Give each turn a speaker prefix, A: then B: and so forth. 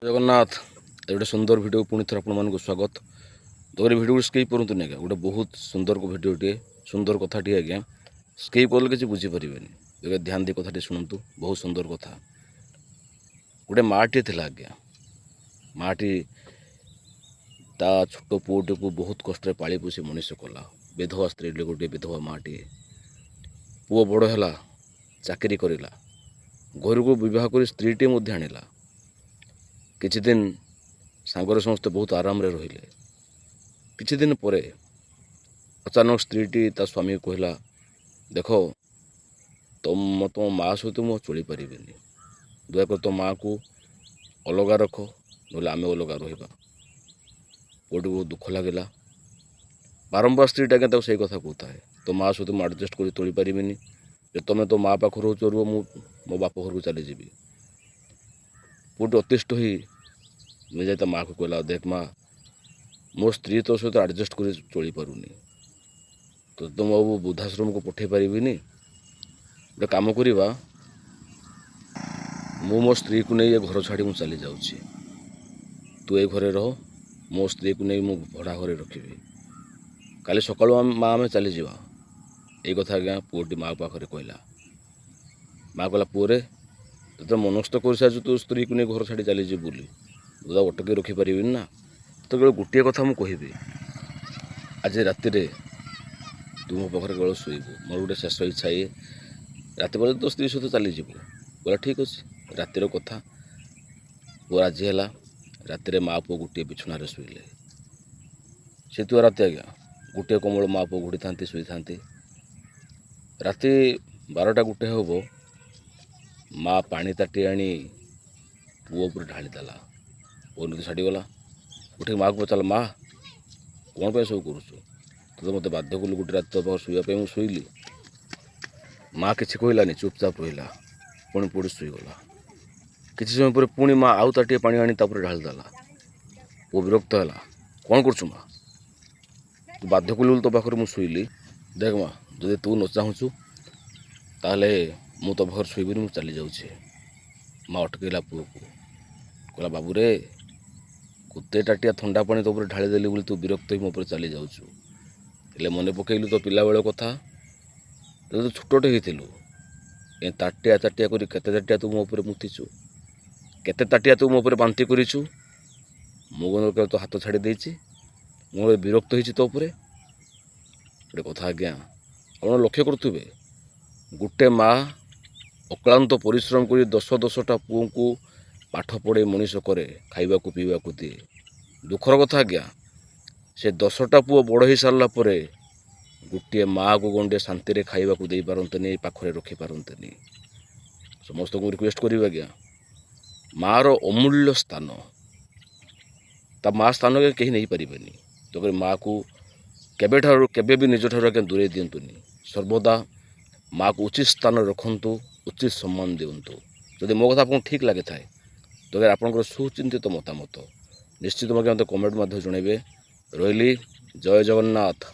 A: जगन्नाथ गोटे सुंदर भिडियो पुणी थर आपको स्वागत। तो भिडियो स्किप करूँ आज्ञा, गोटे बहुत सुंदर भिडियोटे सुंदर कथाटी आज्ञा स्किप कले किसी बुझीपारे देखिए ध्यान दी कथाटी शुणु। बहुत सुंदर कथा। गोटे माटी थी आज्ञा, माटी ता छोट पुओटी को बहुत कष्ट पाली पोषी मनीष कला। विधवा स्त्री गोटे विधवा माटी, पुओ बड़ है चाकरी करला, घर को बह कर स्त्रीटे आणला। किछि दिन सांगर समस्ते बहुत आराम रे रहिले। किछि दिन परे अचानक स्त्रीटी ता स्वामी कहला, देखो तुम माँ सहित मु चली पारि, दयाकर तो माँ को अलगा रख, ना आम अलगा रहा। पुओटी बहुत दुख लगे। बारंबार स्त्रीटा आज्ञा से कथा कहता है, तो माँ सहित मुझे आडजस्ट कर चली पारि, तुम तो माँ पाख रोच रुह, मो बाप घर को चली जी। पुओटी अतिष्ठ ही मुझे ता माँ को कहला, देख माँ मो स्त्री तो सहित आडजस्ट कर चली पारुनी, तो तुम अब वृद्धाश्रम को पठे पारि। गोटे कम करवा, मु मो स्त्री को नहीं घर छाड़ी मु चली जाऊँगी, तू ए घरे रह, मो स्त्री को नहीं मु भड़ा घरे रखी। काली सकाळु माँ आम चली जावा। ये कथा आज्ञा पुओटी माँ पाखे कहला। माँ कहला, पुओरे तो मनस्थ कर सारी तू स्त्री को नहीं घर छाड़ी चली जी बोली, बुदा अटक रखिपारि ना। तो गोटे कथा मुझे कहि, आज राति तू मो पाखे केवल शोबू, मोर गोटे शेष इच्छा ये रात बेले तो स्त्री सहित चली जीवु। बोला ठीक अच्छे। रातिर कथा पुओ राजी है। राति माँ पुओ गोटे बिछुना शोले। शीतुआ राति आज्ञा गोटे कमल माँ पुओ घोड़ी था शोई था। राति 12टा गोटे हम माँ पानी ताटी आनी पुओ पर ढालीदेला। पुओ नीति छाड़गला। उठे माँ को पचारा, माँ कौन पे सब करुचु, तो मत बाध्य कलु गोटे रात तो शोवाई मुझे शोली। माँ किसी कहलानी, चुपचाप रहा। पुणी पुओटी शोईगला। किसी समय पर पुणी माँ आउ ताटे पानी आनी ढालीदेला। पुओ विरक्त है, कौन कर माँ, तू बाध्य कलु तो पाखे मुझे शोली। देख माँ जदि तू न चाहूँ ताले मु तो घर शोबी, मुझे चली जाऊँगी। माँ अटकला पुओ को, कहला, बाबू रे कुत्ते टाटिया थंडा पानी तो ढालीदेली बोली तू विरक्त ही मो चली जाऊँ। मन पकईलु तो पिला बेल कथा, तो छोटे होइथिलु ताटिया ताटिया कर केते ताटिया तू मो मुतीचु, केते ताटिया तू मो बांती करिचु। मो तो हाथ छाड़ी देछि, मो विरक्त होइछि तो उपरे। गोटे कथा आज्ञा आप लक्ष्य करुवे, गोटे माँ अक्लांत परिश्रम कर 10-10टा पुओं को पाठ पढ़े मनीष करे, खाइबा को पीवा को दिए। दुखर कथा आज्ञा से 10टा पुओ बड़ हो सारा पर गोटे माँ को गंडे शांति खाइबा को दे पारंतनी, पाखरे रखी पारंतनी। समस्त को रिक्वेस्ट करिवे आज्ञा, माँ रो अमूल्य स्थान ता माँ स्थान के कहीं नहीं पारिबेनी। तो माँ को केबे भी निज ठार आज्ञा दूरे दिंतुनी। सर्वदा माँ को उचित स्थान रखंतु, उचित सम्मान दिंतु। जदि मो कथा आपको ठीक लगे थाए तो आपंकर सुचिंतित मतामत निश्चित मत कमेंट जनइबे। रही जय जगन्नाथ।